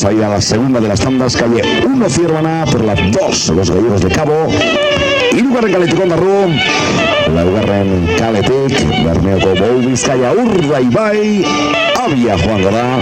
salida a la segunda de las tandas, calle 1 Zierbana, por la 2 los gallegos de Cabo. Hirugarren kaletik ondarru, laugarren kaletik, Bermeoko Bou Bizkaia Urdaibai, abia joango da.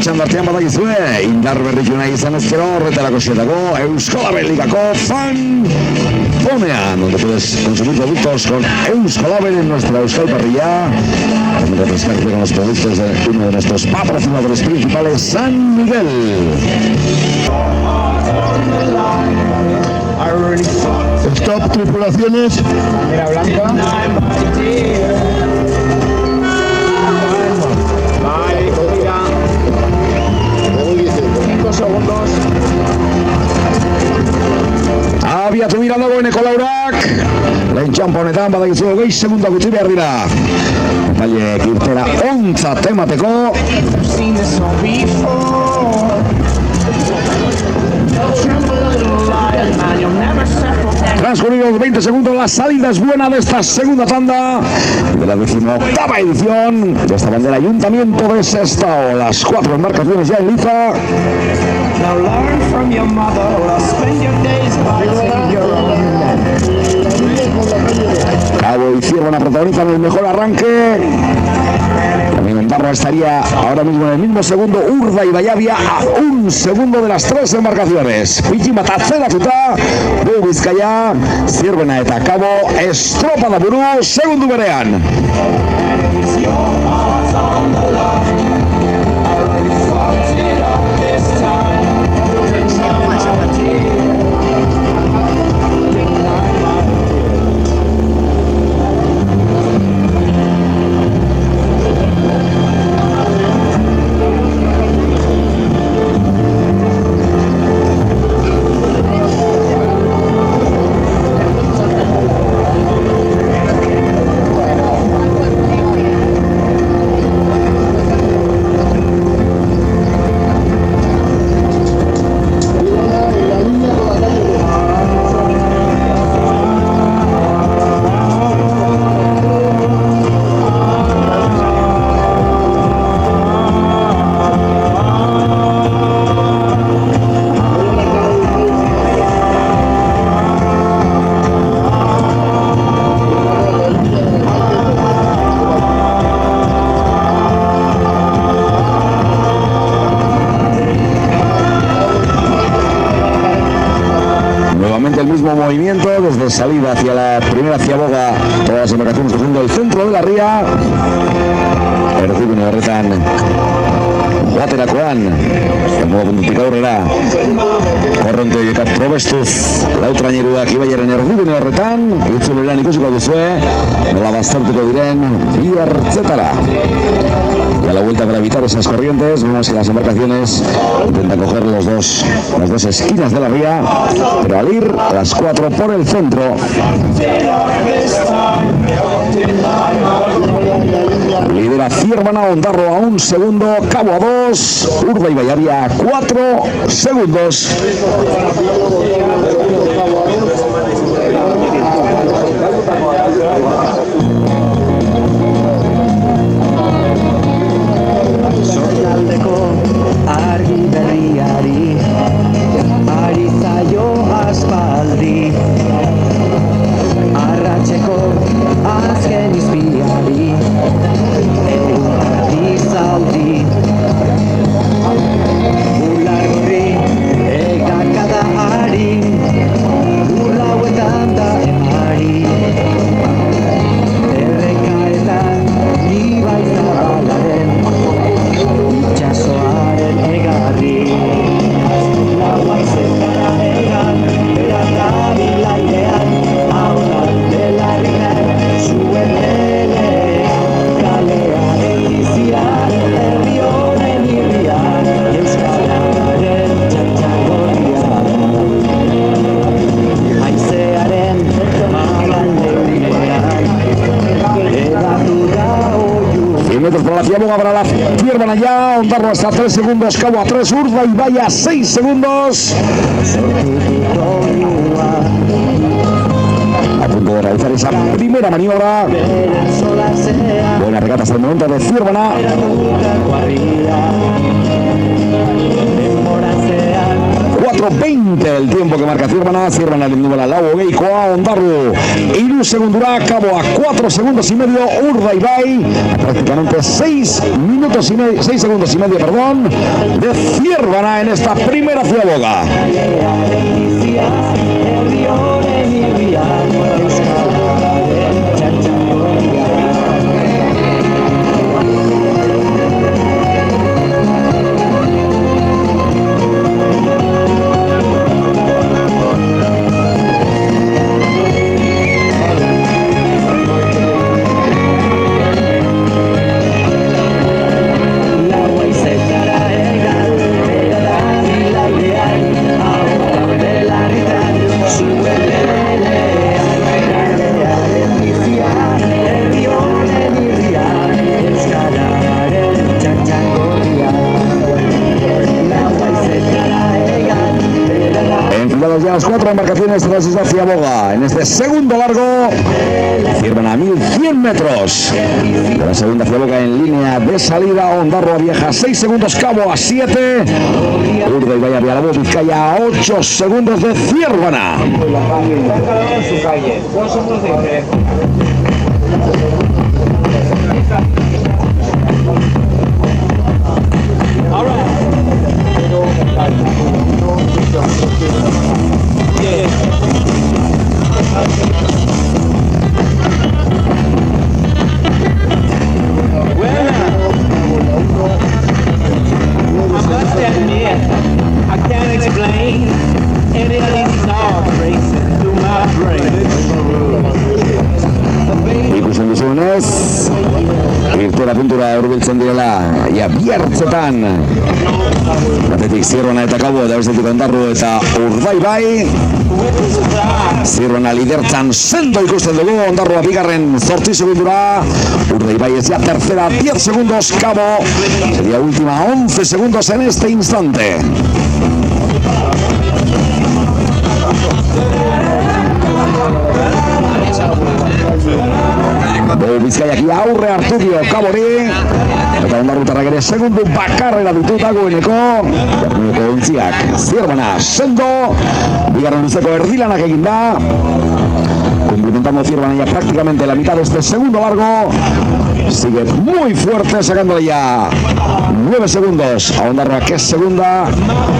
Txandartean badakizue, indar berritu nahi izan ezkero, horretarako xetako, Euskolabel Ligako fan fonean, donde puedes consumir productos con Euskolabel en nuestra Euskal Parrilla. También refrescarte con los productos de uno de nuestros patrocinadores principales, San Miguel. Stop, tripulaciones. Mira, Blanca. Vale, mira. 5 segundos. Abiatu dira dagoeneko laurak. Lehen txampa honetan badakizu 20 segundak utzi behar dira. Epaileek irtera ontzat emateko. Transcurridos 20 segundos, la salida es buena de esta segunda tanda de la 18ª edición de esta bandera Ayuntamiento de Sestao. Las 4 embarcaciones ya en liza. Cabo y Zierbana protagonizan el mejor arranque. También Ondarroa estaría ahora mismo en el mismo segundo. Urdaibai a 1 segundo de las 3 embarcaciones. Pijimata zeratuta, Bou Bizkaia, Zierbana eta Cabo, estropada buru, segundu berean. El mismo movimiento desde salida hacia la primera ciaboga, todas las embarcaciones cogiendo el centro de la ría. Erdibune horretan joaterakoan modu puntutik aurrera korronte horiek probestuz lautraineruak ibaiaren erdibune horretan itzuleran ikusiko duzue nola baztertuko diren bi ertzetara. Y a la vuelta para evitar esas corrientes vemos que las embarcaciones intentan coger las dos esquinas de la ría, pero al ir las 4 por el centro. Lidera Zierbana, Ondarroa a 1 segundo, Cabo a 2, Urdaibai a 4 segundos. Zonaldeko argi berriari ari zaio aspaldi. Ciaboga para la Ciervana ya, Ondarroa hasta 3 segundos, Cabo a 3, Urdaibai a 6 segundos. A punto de realizar esa primera maniobra. Buena regata hasta el momento de Ciervana. 4:20 el tiempo que marca Ciervana. Ciervana el número Lau Geikoa, Ondarru Iru segundura, Cabo a 4 segundos y medio, Urdaibai prácticamente 6 segundos y medio, perdón, de Ciervana en esta primera Ciaboga. Ya las 4 embarcaciones tras esta Ciaboga en este segundo largo. Ciervana a 1100 metros. La segunda Ciaboga en línea de salida. Ondarroa Vieja 6 segundos, Cabo a 7. Urdaibai Villalabo Vizcaya a 8 segundos de Ciervana. Ikusenduzuenez, irtera puntura hurbiltzen direla, ia biertzetan. Batetik Ciervana eta Cabo, eta bestetik Ondarru eta Urdaibai. Ciervana lidertzan sendo ikusten dugu, Ondarrua bigarren 8 segundura, Urdaibai es ya tercera 10 segundos, Cabo sería última 11 segundos en este instante. Bizkaiak aurre hartu dio Kabori eta Ondarrutarrak ere segundu bakarrera ditu dagoeneko ontziak. Ciervana sendo bigarren luzeko erdilanak egin da, cumplimentando Ciervana ya prácticamente la mitad de este segundo largo. Sigue muy fuerte, sacándole ya 9 segundos a Ondarroa, que es segunda,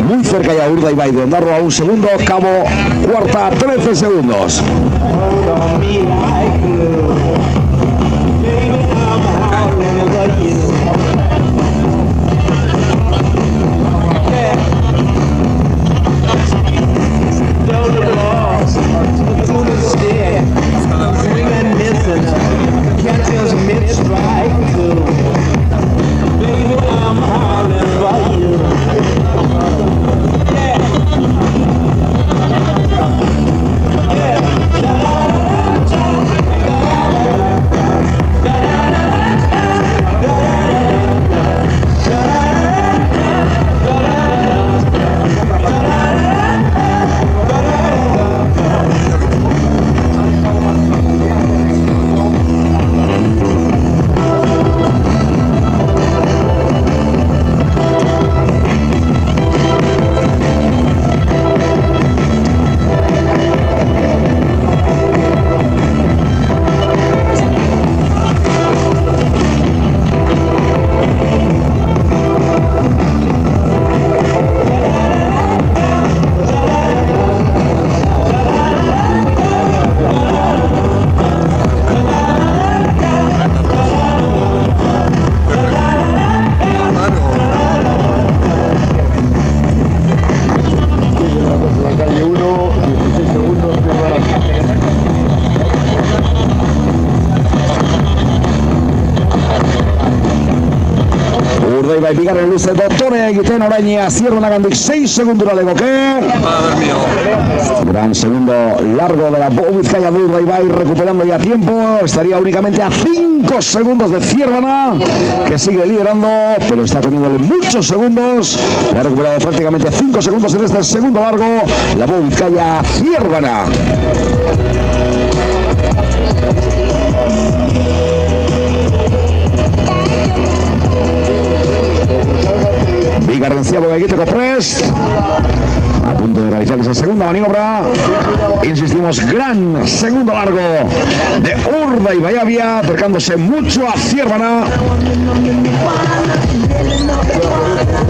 muy cerca ya Urdaibai de Ondarroa, 1 segundo, Cabo cuarta 13 segundos. bigarren luze doktore egiten orain Ziervanagandik 6 segundura legoke. Gran segundo largo de la Vizcaya de Urdaibai, recuperando ya tiempo. Estaría únicamente a 5 segundos de Ziervana, que sigue liderando, pero está teniéndole muchos segundos. Le ha recuperado prácticamente 5 segundos en este segundo largo. La Vizcaya Ziervana. Bigarren ziaboga egiteko prest. A punto de realizar esa segunda maniobra. Insistimos, gran segundo largo de Urdaibai, acercándose mucho a Ziervana,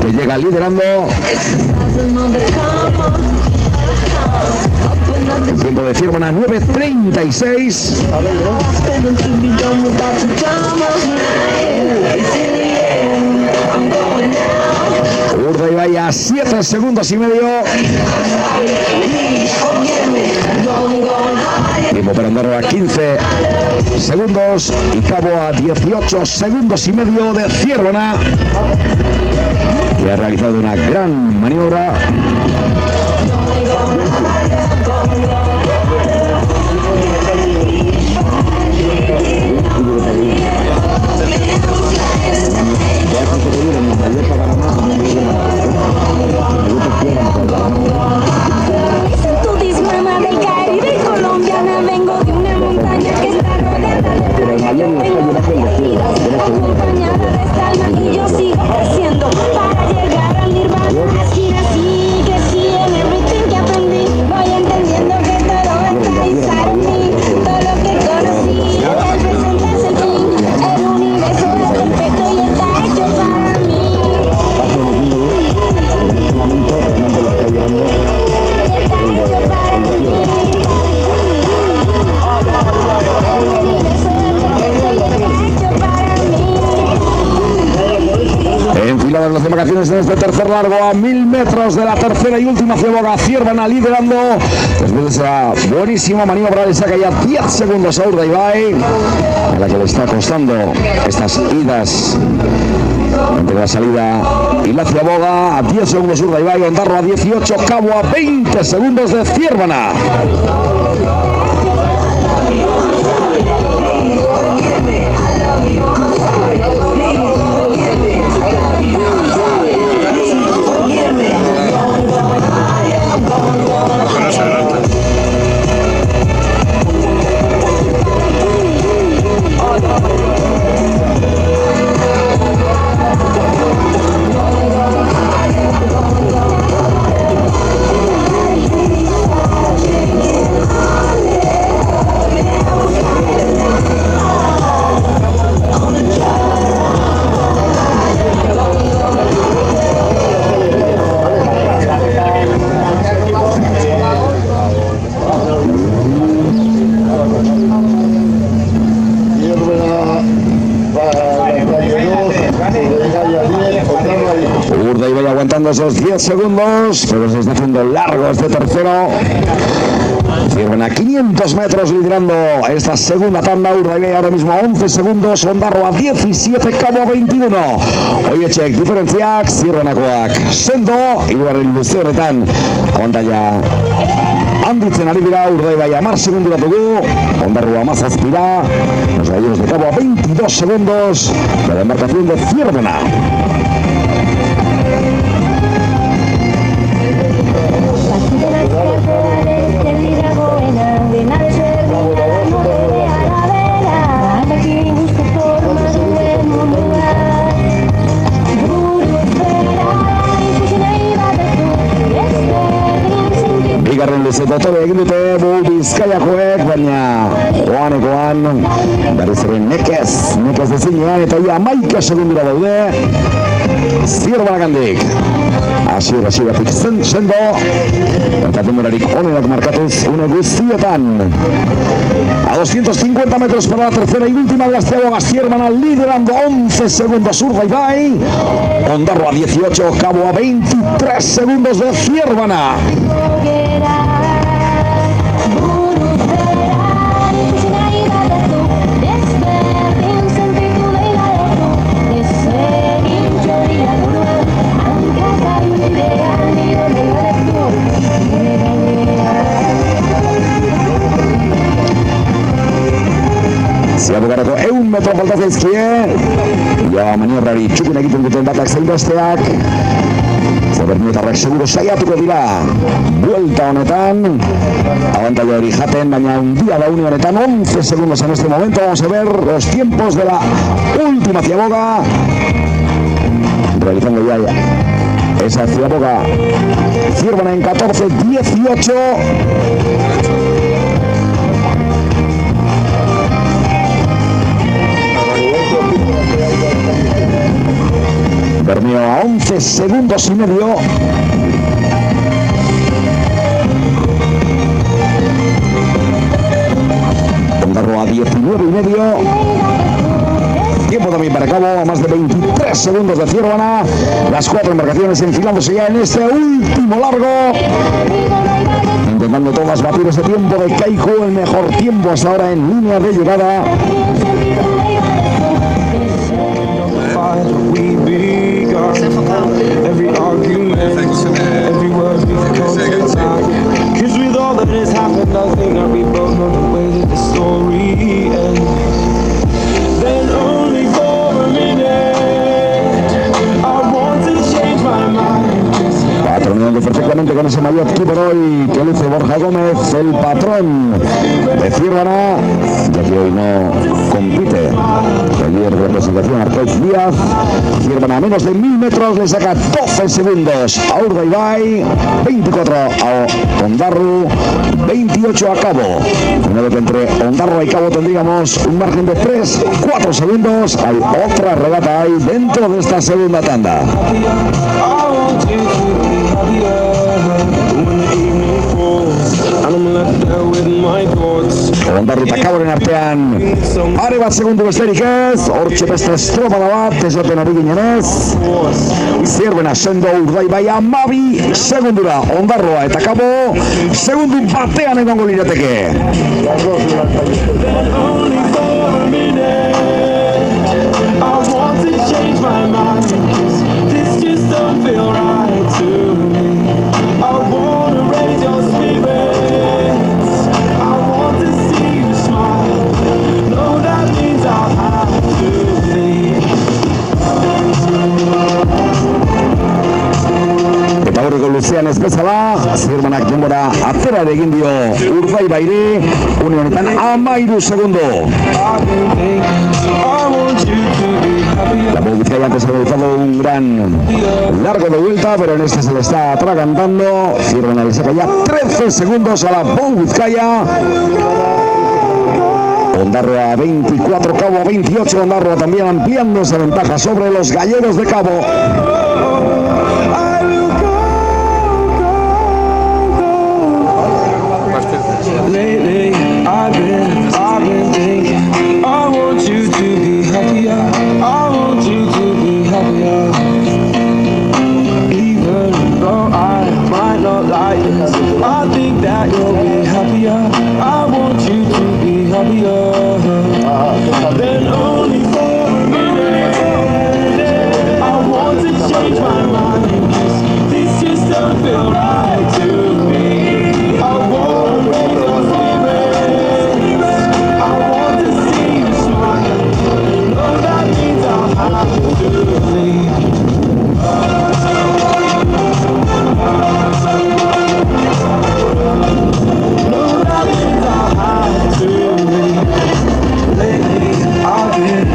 que llega liderando. El tiempo de Ziervana 9:36. Urdaibai a 7 segundos y medio. Tiempo para Ondarroa a 15 segundos y Cabo a 18 segundos y medio de Ziervana, que ha realizado una gran maniobra. Y yo sigo creciendo para llegar al nirvana. Así que sí, en everything que aprendí, voy entendiendo que todo está inside of me. Todo lo que conocí, el presente es el fin. El universo es perfecto y está hecho para mí. Está hecho para mí. Enfiladas las embarcaciones en este tercer largo a 1000 metros de la tercera y última ciaboga. Ziervana liderando después de esa buenísima maniobra. Le saca ya 10 segundos a Urdaibai, a la que le está costando estas idas entre la salida y la ciaboga. A 10 segundos Urdaibai, Ondarroa a 18, Cabo a 20 segundos de Ziervana. Urdaibai aguantando esos 10 segundos, pero se está haciendo largo este tercero. Ziervana 500 metros liderando esta segunda tanda. Urdaibai ahora mismo a 11 segundos, Ondarroa 17, Cabo 21. Oietxek diferentziak, Ziervanakoak sendo, hirugarren luze horretan abantaila handitzen ari dira. Urdaibai 10 segundura dugu, Ondarroa 17, los gallegos de Cabo a 22 segundos de la embarcación de Ziervana. Bigarren luze dotore egin dute Bizkaiakoek, baina joanekoan berriz ere nekez ezinean, eta ia 11 segundura daude Ziervanagandik. Hasieratik sendo, eta denborarik onenak markatuz une guztietan. A 250 metros para la tercera y última de las ciabogas, Ziervana liderando 11 segundos Urdaibai, Ondarroa 18, Cabo a 23 segundos de Ziervana. Ziabogarako 1 metro falta zaizkie. Ja, maniobrari txukin egiten duten batak zein besteak. Bermiotarrak seguro saiatuko dira vuelta honetan abantaila hori jaten, baina un día da une honetan 11 segundos en este momento. Vamos a ver los tiempos de la última Ziaboga realizando ya esa Ziaboga Zierbana en 14:18. Bermeo a 11 segundos y medio. Ondarroa a 19 y medio. Tiempo también para Cabo, a más de 23 segundos de Zierbana. Las 4 embarcaciones enfilándose ya en este último largo. Intentando todas batir ese tiempo de Keiko, el mejor tiempo hasta ahora en línea de llegada. Every argument, every word becomes inside. Cause with all that has happened, I think that we both know the way that the story ends. Then only for a minute, I want to change my mind. Patroneando perfectamente con ese maillot keeper hoy que luce Borja Gómez, el patrón de Zierbana, ya que hoy no compite. Ayer representación Arcaiz Díaz. Zierbana a menos de 1000 metros le saca 12 segundos a Urdaibai, 24 a Ondarru, 28 a Cabo. De modo que entre Ondarru y Cabo tendríamos un margen de 3-4 segundos. Hay otra regata ahí dentro de esta segunda tanda. Ondarru eta Caboren artean are bat segundu besterik ez, hortxe beste estropada bat esaten ari ginenez. Zierbena sendo Urdaibai 12 segundura, Ondarroa eta Cabo segundu batean egongo lirateke. Aurreko luzean ez bezala, Zierbanak denbora atera egin dio Urdaibairi, une honetan 13 segundo. La Vizcaya antes ha realizado un gran largo de vuelta, pero en este se le está atragantando. Zierbana le saca ya 13 segundos a la Vizcaya. Ondarroa 24, Cabo 28, Ondarroa también ampliando esa ventaja sobre los gallegos de Cabo. Lately, I've been thinking, I want you to be happier, I want you to be happier. Even though I might not like this, I think that you'll be happier, I want you to be happier. Then only for a minute, I want to change my mind, this just don't feel right to me. I want to raise your spirits, I want to see you smile. No, that means I'll have to leave. No, that means I'll have to leave. Lately, I've been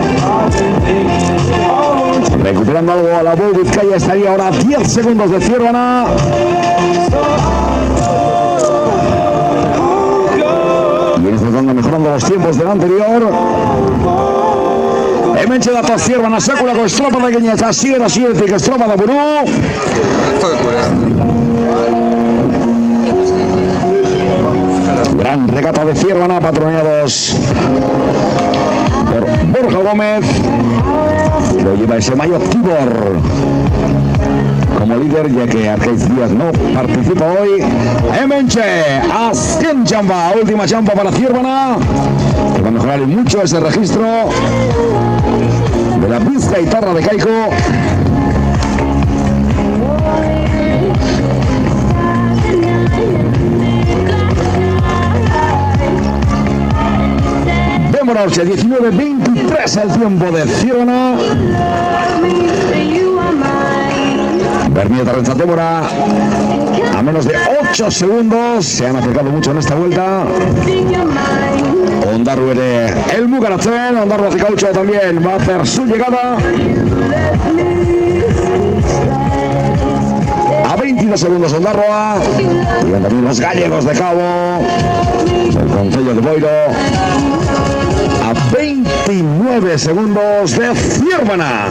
thinking, I want you. Recuperando algo a la Vizcaya, estaría ahora 10 segundos de Zierbana. Y en esta zona mejorando los tiempos del anterior. Hementxe dator Zierbana sekulako estropada egin eta hasieratik estropada buru. Gran regata de Zierbana, patroneados por Borja Gómez. Lo lleva ese maillot Tibor como líder, ya que Arcaiz Díaz no participa hoy. Hementxe, azken txampa, última txampa para Zierbana, que va a mejorar mucho ese registro de la pista y tarra de Keiko. Orche, 19-23 el tiempo de Cirona. Bermío Tarrenza Tébora a menos de 8 segundos. Se han acercado mucho en esta vuelta. Ondarru ere el Mugaratzen. Ondarru Azicaucho también va a hacer su llegada. A 22 segundos Ondarroa. Y también los gallegos de Cabo. El Concello de Boiro. A 29 segundos de Ciervana.